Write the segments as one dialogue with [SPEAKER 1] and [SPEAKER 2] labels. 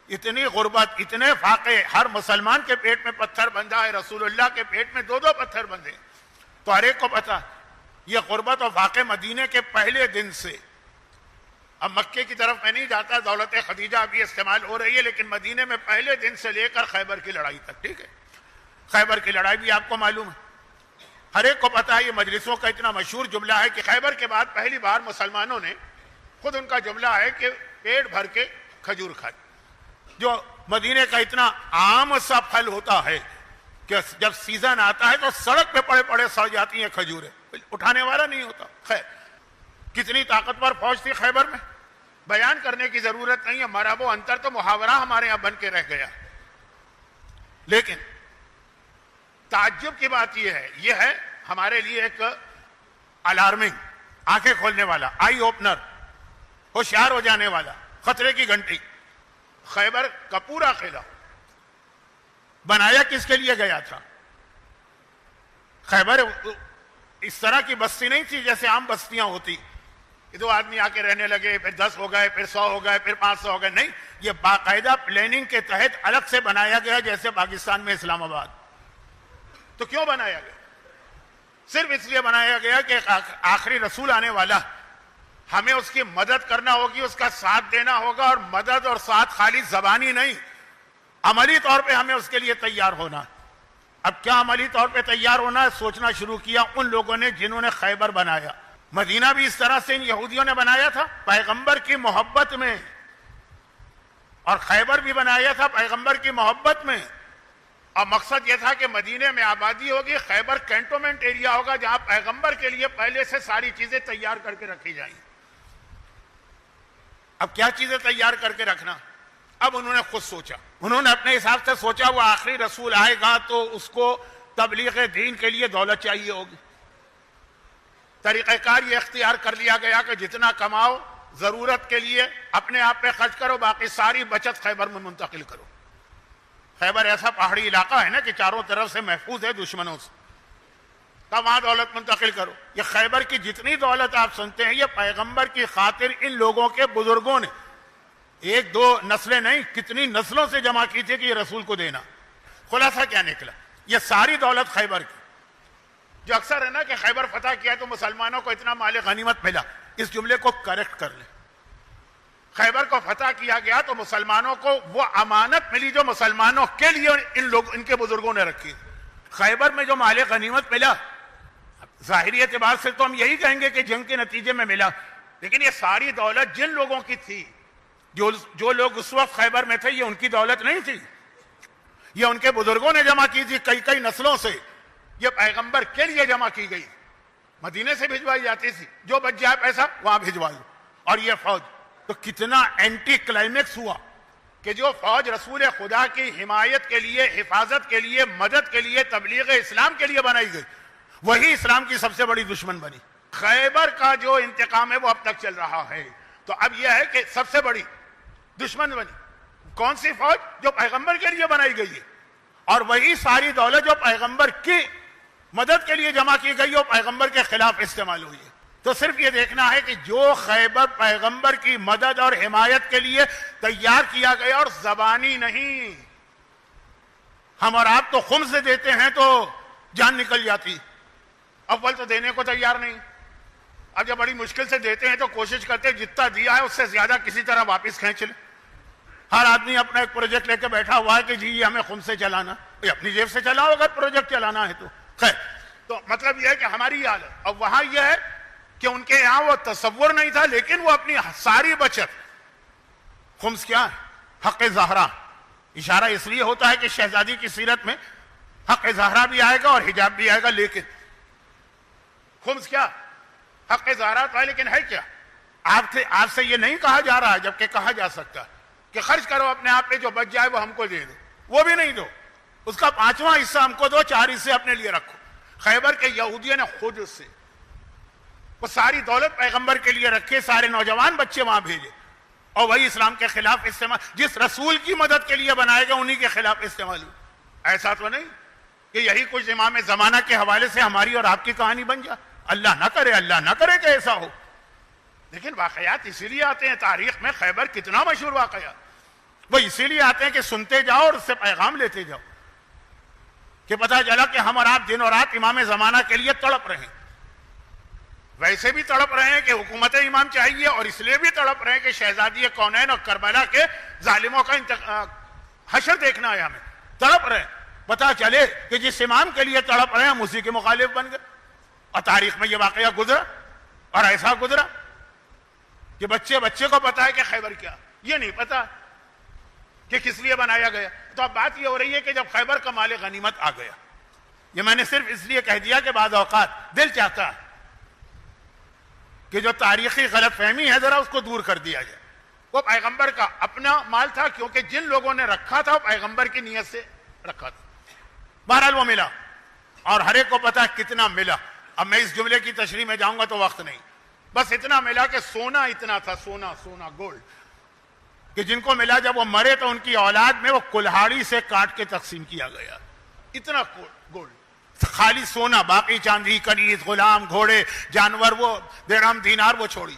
[SPEAKER 1] اتنی غربت، اتنے فاقے، ہر مسلمان کے پیٹ میں پتھر بندھا ہے، رسول اللہ کے پیٹ میں 2 پتھر بندھے، تو ہر ایک کو پتا یہ غربت اور فاقے مدینے کے پہلے دن سے. اب مکے کی طرف میں نہیں جاتا، دولت خدیجہ ابھی استعمال ہو رہی ہے، لیکن مدینے میں پہلے دن سے لے کر خیبر کی لڑائی تک. ٹھیک ہے، خیبر کی لڑائی بھی آپ کو معلوم ہے، ہر ایک کو پتا ہے. یہ مجلسوں کا اتنا مشہور جملہ ہے کہ خیبر کے بعد پہلی بار مسلمانوں نے، خود ان کا جملہ ہے کہ پیٹ بھر کے کھجور کھائی، جو مدینے کا اتنا عام سا پھل ہوتا ہے کہ جب سیزن آتا ہے تو سڑک پہ پڑے پڑے سڑ جاتی ہیں کھجوریں، اٹھانے والا نہیں ہوتا. خیر، کتنی طاقتور فوج تھی خیبر میں، بیان کرنے کی ضرورت نہیں ہے، مرب و انتر تو محاورہ ہمارے یہاں بن کے رہ گیا. لیکن تعجب کی بات یہ ہے ہمارے لیے ایک الارمنگ، آنکھیں کھولنے والا، آئی اوپنر، ہوشیار ہو جانے والا، خطرے کی گھنٹی. خیبر کا پورا قلعہ بنایا کس کے لیے گیا تھا؟ خیبر اس طرح کی بستی نہیں تھی جیسے عام بستیاں ہوتی، 2 آدمی آ کے رہنے لگے، پھر 10 ہو گئے، پھر 100 ہو گئے، پھر 500 ہو گئے. نہیں، یہ باقاعدہ پلاننگ کے تحت الگ سے بنایا گیا، جیسے پاکستان میں اسلام آباد. تو کیوں بنایا گیا؟ صرف اس لیے بنایا گیا کہ آخری رسول آنے والا، ہمیں اس کی مدد کرنا ہوگی، اس کا ساتھ دینا ہوگا، اور مدد اور ساتھ خالی زبانی نہیں، عملی طور پہ ہمیں اس کے لیے تیار ہونا. اب کیا عملی طور پہ تیار ہونا ہے؟ سوچنا شروع کیا ان لوگوں نے جنہوں نے خیبر بنایا. مدینہ بھی اس طرح سے ان یہودیوں نے بنایا تھا پیغمبر کی محبت میں، اور خیبر بھی بنایا تھا پیغمبر کی محبت میں. اور مقصد یہ تھا کہ مدینے میں آبادی ہوگی، خیبر کینٹونمنٹ ایریا ہوگا جہاں پیغمبر کے لیے پہلے سے ساری چیزیں تیار کر کے رکھی جائیں. اب کیا چیزیں تیار کر کے رکھنا؟ اب انہوں نے خود سوچا، انہوں نے اپنے حساب سے سوچا وہ آخری رسول آئے گا تو اس کو تبلیغ دین کے لیے دولت چاہیے ہوگی. طریقہ کار یہ اختیار کر لیا گیا کہ جتنا کماؤ ضرورت کے لیے اپنے آپ پہ خرچ کرو، باقی ساری بچت خیبر میں منتقل کرو. خیبر ایسا پہاڑی علاقہ ہے نا کہ چاروں طرف سے محفوظ ہے دشمنوں سے، تب وہاں دولت منتقل کرو. یہ خیبر کی جتنی دولت آپ سنتے ہیں یہ پیغمبر کی خاطر ان لوگوں کے بزرگوں نے 1-2 نسلیں نہیں، کتنی نسلوں سے جمع کی تھی کہ یہ رسول کو دینا. خلاصہ کیا نکلا؟ یہ ساری دولت خیبر کی. جو اکثر ہے نا کہ خیبر فتح کیا تو مسلمانوں کو اتنا مال غنیمت ملا، اس جملے کو کریکٹ کر لیں. خیبر کو فتح کیا گیا تو مسلمانوں کو وہ امانت ملی جو مسلمانوں کے لیے ان کے بزرگوں نے رکھی. خیبر میں جو مال غنیمت ملا، ظاہری اعتبار سے تو ہم یہی کہیں گے کہ جنگ کے نتیجے میں ملا، لیکن یہ ساری دولت جن لوگوں کی تھی، جو لوگ اس وقت خیبر میں تھے، یہ ان کی دولت نہیں تھی، یہ ان کے بزرگوں نے جمع کی تھی کئی نسلوں سے. یہ پیغمبر کے لیے جمع کی گئی، مدینے سے بھجوائی جاتی تھی، جو بچ جائے پیسہ وہاں بھجوا دو. اور یہ فوج تو کتنا اینٹی کلائمیکس ہوا کہ جو فوج رسول خدا کی حمایت کے لیے، حفاظت کے لیے، مدد کے لیے، تبلیغ اسلام کے لیے بنائی گئی، وہی اسلام کی سب سے بڑی دشمن بنی. خیبر کا جو انتقام ہے وہ اب تک چل رہا ہے. تو اب یہ ہے کہ سب سے بڑی دشمن بنی کون سی فوج؟ جو پیغمبر کے لیے بنائی گئی ہے، اور وہی ساری دولت جو پیغمبر کی مدد کے لیے جمع کی گئی اور پیغمبر کے خلاف استعمال ہوئی ہے. تو صرف یہ دیکھنا ہے کہ جو خیبر پیغمبر کی مدد اور حمایت کے لیے تیار کیا گیا، اور زبانی نہیں. ہم اور آپ تو خمس سے دیتے ہیں تو جان نکل جاتی، اول تو دینے کو تیار نہیں. اب جب بڑی مشکل سے دیتے ہیں تو کوشش کرتے ہیں جتنا دیا ہے اس سے زیادہ کسی طرح واپس کھینچ لیں. ہر آدمی اپنا ایک پروجیکٹ لے کے بیٹھا ہوا ہے کہ جی یہ ہمیں خمس سے چلانا، اپنی جیب سے چلاؤ اگر پروجیکٹ چلانا ہے تو. خیر، تو مطلب یہ ہے کہ ہماری یہ حالت. اور وہاں یہ ہے کہ ان کے یہاں وہ تصور نہیں تھا، لیکن وہ اپنی ساری بچت. خمس کیا ہے؟ حق زہرا. اشارہ اس لیے ہوتا ہے کہ شہزادی کی سیرت میں حق زہرا بھی آئے گا اور حجاب بھی آئے گا، لیکن خمس کیا؟ حق زہرا تو ہے، لیکن ہے کیا؟ آپ سے یہ نہیں کہا جا رہا ہے، جبکہ کہا جا سکتا ہے کہ خرچ کرو اپنے آپ پہ، جو بچ جائے وہ ہم کو دے دو. وہ بھی نہیں دو، اس کا 5واں حصہ ہم کو دو، 4 حصے اپنے لیے رکھو. خیبر کے یہودیوں نے خود اس سے وہ ساری دولت پیغمبر کے لیے رکھے، سارے نوجوان بچے وہاں بھیجے، اور وہی اسلام کے خلاف استعمال، جس رسول کی مدد کے لیے بنائے گا انہی کے خلاف استعمال ہو. ایسا تو نہیں کہ یہی کچھ امام زمانہ کے حوالے سے ہماری اور آپ کی کہانی بن جائے. اللہ نہ کرے کہ ایسا ہو. لیکن واقعات اسی لیے آتے ہیں تاریخ میں. خیبر کتنا مشہور واقعہ. وہ اسی لیے آتے ہیں کہ سنتے جاؤ اور اس سے پیغام لیتے جاؤ، کہ پتہ چلا کہ ہم اور آپ دن اور رات امام زمانہ کے لیے تڑپ رہے ہیں، ویسے بھی تڑپ رہے ہیں کہ حکومت امام چاہیے، اور اس لیے بھی تڑپ رہے ہیں کہ شہزادی کونین اور کربلا کے ظالموں کا حشر دیکھنا ہے ہمیں، تڑپ رہے ہیں، پتہ چلے کہ جس امام کے لیے تڑپ رہے ہیں ہم اسی کے مخالف بن گئے۔ اور تاریخ میں یہ واقعہ گزرا، اور ایسا گزرا کہ بچے کو پتا ہے کہ خیبر کیا، یہ نہیں پتا کہ کس لیے بنایا گیا۔ تو اب بات یہ ہو رہی ہے کہ جب خیبر کا مال غنیمت آ گیا، یہ میں نے صرف اس لیے کہہ دیا کہ بعض اوقات دل چاہتا ہے کہ جو تاریخی غلط فہمی ہے ذرا اس کو دور کر دیا جائے۔ وہ پیغمبر کا اپنا مال تھا، کیونکہ جن لوگوں نے رکھا تھا وہ پیغمبر کی نیت سے رکھا تھا۔ بہرحال وہ ملا، اور ہر ایک کو پتا کتنا ملا۔ اب میں اس جملے کی تشریح میں جاؤں گا تو وقت نہیں، بس اتنا ملا کہ سونا اتنا تھا، سونا گولڈ، کہ جن کو ملا جب وہ مرے تو ان کی اولاد میں وہ کلہاڑی سے کاٹ کے تقسیم کیا گیا، اتنا گولڈ، خالی سونا، باقی چاندی، کنیز، غلام، گھوڑے، جانور، وہ درہم دینار وہ چھوڑی۔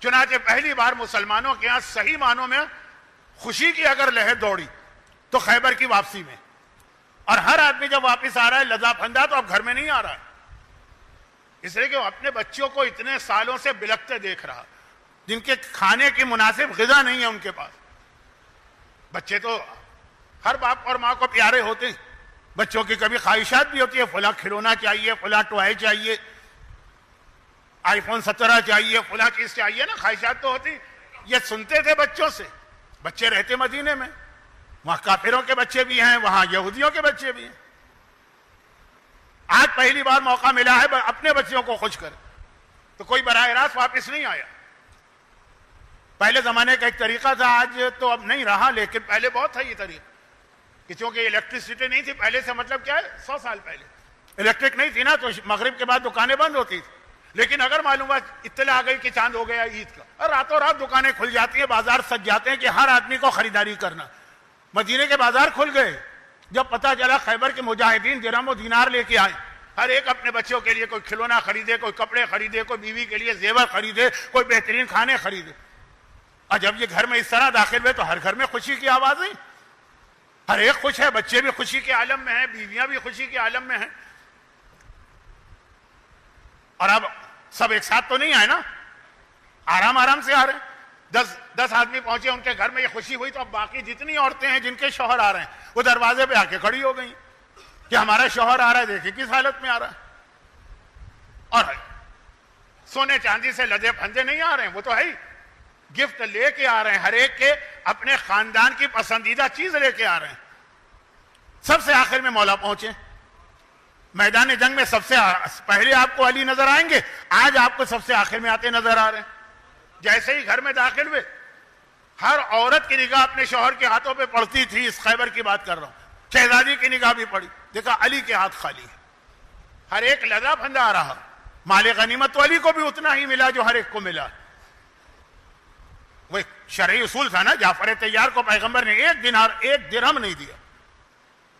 [SPEAKER 1] چنانچہ پہلی بار مسلمانوں کے ہاں صحیح معنوں میں خوشی کی اگر لہر دوڑی تو خیبر کی واپسی میں، اور ہر آدمی جب واپس آ رہا ہے لذا پھندا تو اب گھر میں نہیں آ رہا ہے، اس لیے کہ وہ اپنے بچوں کو اتنے سالوں سے بلکتے دیکھ رہا، جن کے کھانے کی مناسب غذا نہیں ہے ان کے پاس۔ بچے تو ہر باپ اور ماں کو پیارے ہوتے ہیں، بچوں کی کبھی خواہشات بھی ہوتی ہے، فلاں کھلونا چاہیے، فلاں ٹوائے چاہیے، آئی فون 17 چاہیے، فلاں چیز چاہیے نا، خواہشات تو ہوتی۔ یہ سنتے تھے بچوں سے، بچے رہتے مدینے میں، وہاں کافروں کے بچے بھی ہیں، وہاں یہودیوں کے بچے بھی ہیں۔ آج پہلی بار موقع ملا ہے اپنے بچوں کو خوش کر، تو کوئی براہ راست واپس نہیں آیا۔ پہلے زمانے کا ایک طریقہ تھا، آج تو اب نہیں رہا، لیکن پہلے بہت تھا یہ طریقہ، کہ چونکہ الیکٹریسٹی نہیں تھی پہلے سے، مطلب کیا ہے 100 سال پہلے الیکٹرک نہیں تھی نا، تو مغرب کے بعد دکانیں بند ہوتی تھی، لیکن اگر معلومات اطلاع آ گئی کہ چاند ہو گیا عید کا، اور راتوں رات دکانیں کھل جاتی ہیں، بازار سج جاتے ہیں کہ ہر آدمی کو خریداری کرنا۔ مدینے کے بازار کھل گئے جب پتہ چلا خیبر کے مجاہدین درہم و دینار لے کے آئے، ہر ایک اپنے بچوں کے لیے کوئی کھلونا خریدے، کوئی کپڑے خریدے، کوئی بیوی کے لیے زیور خریدے، کوئی بہترین کھانے خریدے۔ اور جب یہ گھر میں اس طرح داخل ہوئے تو ہر گھر میں خوشی کی آوازیں، ہر ایک خوش ہے، بچے بھی خوشی کے عالم میں ہیں، بیویاں بھی خوشی کے عالم میں ہیں۔ اور اب سب ایک ساتھ تو نہیں آئے نا، آرام سے آ رہے ہیں، 10 آدمی پہنچے ان کے گھر میں، یہ خوشی ہوئی تو اب باقی جتنی عورتیں ہیں جن کے شوہر آ رہے ہیں وہ دروازے پہ آ کے کھڑی ہو گئی کہ ہمارا شوہر آ رہا ہے، دیکھیں کس حالت میں آ رہا ہے۔ اور سونے چاندی سے لدے پھندے نہیں آ رہے ہیں، وہ تو ہے ہی، گفٹ لے کے آ رہے ہیں، ہر ایک کے اپنے خاندان کی پسندیدہ چیز لے کے آ رہے ہیں۔ سب سے آخر میں مولا پہنچے، میدان جنگ میں سب سے پہلے آپ کو علی نظر آئیں گے، آج آپ کو سب سے آخر میں آتے نظر آ رہے ہیں۔ جیسے ہی گھر میں داخل ہوئے، ہر عورت کی نگاہ اپنے شوہر کے ہاتھوں پہ پڑتی تھی، اس خیبر کی بات کر رہا ہوں، شہزادی کی نگاہ بھی پڑی، دیکھا علی کے ہاتھ خالی ہے، ہر ایک لدا پھندا آ رہا، مال غنیمت تو علی کو بھی اتنا ہی ملا جو ہر ایک کو ملا۔ وہ ایک شرعی اصول تھا نا، جعفر طیار کو پیغمبر نے 1 دینار 1 درہم نہیں دیا،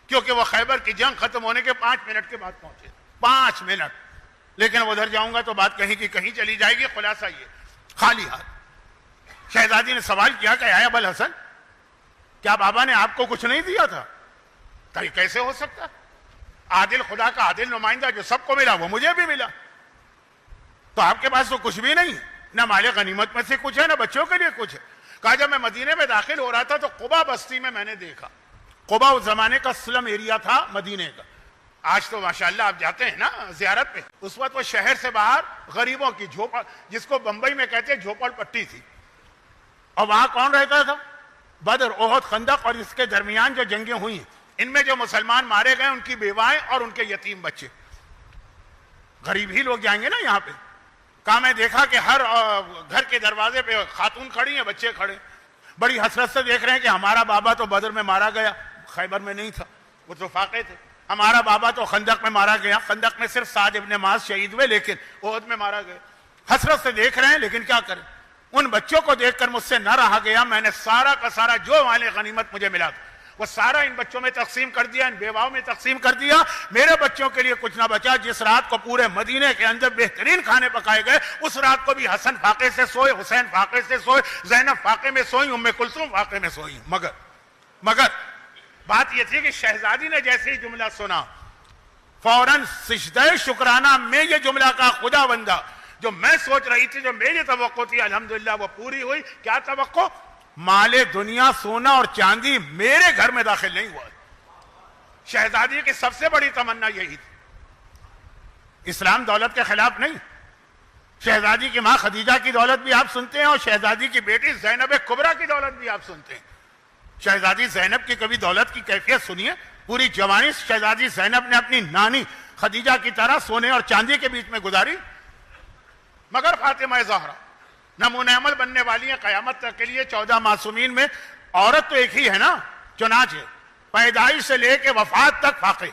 [SPEAKER 1] کیونکہ وہ خیبر کی جنگ ختم ہونے کے 5 منٹ کے بعد پہنچے، 5 منٹ۔ لیکن ادھر جاؤں گا تو بات کہیں کی کہیں چلی جائے گی، خلاصہ یہ خالی ہاتھ۔ شہزادی نے سوال کیا کہ آیا ابو الحسن، کیا بابا نے آپ کو کچھ نہیں دیا تھا؟ کہ کیسے ہو سکتا، عادل خدا کا عادل نمائندہ جو سب کو ملا وہ مجھے بھی ملا، تو آپ کے پاس تو کچھ بھی نہیں، نہ مال غنیمت میں سے کچھ ہے، نہ بچوں کے لیے کچھ ہے۔ کہا جب میں مدینے میں داخل ہو رہا تھا تو قبا بستی میں نے دیکھا، قبا اس زمانے کا سلم ایریا تھا مدینے کا، آج تو ماشاءاللہ آپ جاتے ہیں نا زیارت پہ، اس وقت وہ شہر سے باہر غریبوں کی جھوپڑ، جس کو بمبئی میں کہتے ہیں جھوپڑ پٹی تھی، اور وہاں کون رہتا تھا؟ بدر، احد، خندق اور اس کے درمیان جو جنگیں ہوئی ہیں ان میں جو مسلمان مارے گئے ان کی بیوائیں اور ان کے یتیم بچے، غریب ہی لوگ جائیں گے نا یہاں پہ۔ کہا میں دیکھا کہ ہر گھر کے دروازے پہ خاتون کھڑی ہیں، بچے کھڑے، بڑی حسرت سے دیکھ رہے ہیں کہ ہمارا بابا تو بدر میں مارا گیا، خیبر میں نہیں تھا، وہ تو فاقے تھے، ہمارا بابا تو خندق میں مارا گیا، خندق میں صرف سعد ابن معاذ شہید ہوئے لیکن احد میں مارا گیا۔ حسرت سے دیکھ رہے ہیں، لیکن کیا کریں، ان بچوں کو دیکھ کر مجھ سے نہ رہا گیا، میں نے سارا کا سارا جو مال غنیمت مجھے ملا وہ سارا ان بچوں میں تقسیم کر دیا، ان بیواؤں میں تقسیم کر دیا، میرے بچوں کے لیے کچھ نہ بچا۔ جس رات کو پورے مدینے کے اندر بہترین کھانے پکائے گئے، اس رات کو بھی حسن فاقے سے سوئے، حسین فاقے سے سوئے، زینب فاقے میں سوئی، ام کلثوم فاقے میں سوئی۔ مگر بات یہ تھی کہ شہزادی نے جیسے ہی جملہ سنا، فوراً سجدہ شکرانہ میں یہ جملہ کہا، خدا بندہ جو میں سوچ رہی تھی، جو میری توقع تھی، الحمدللہ وہ پوری ہوئی۔ کیا توقع؟ مال دنیا، سونا اور چاندی میرے گھر میں داخل نہیں ہوا۔ شہزادی کی سب سے بڑی تمنا یہی تھی۔ اسلام دولت کے خلاف نہیں۔ شہزادی کی ماں خدیجہ کی دولت بھی آپ سنتے ہیں، اور شہزادی کی بیٹی زینب کبریٰ کی دولت بھی آپ سنتے ہیں۔ شہزادی زینب کی کبھی دولت کی کیفیت سنیے؟ پوری جوانی شہزادی زینب نے اپنی نانی خدیجہ کی طرح سونے اور چاندی کے بیچ میں گزاری۔ مگر فاطمہ زہرا نمونہ عمل بننے والی ہیں قیامت تک کے لیے۔ 14 معصومین میں عورت تو ایک ہی ہے نا، چنانچہ پیدائش سے لے کے وفات تک فاقے۔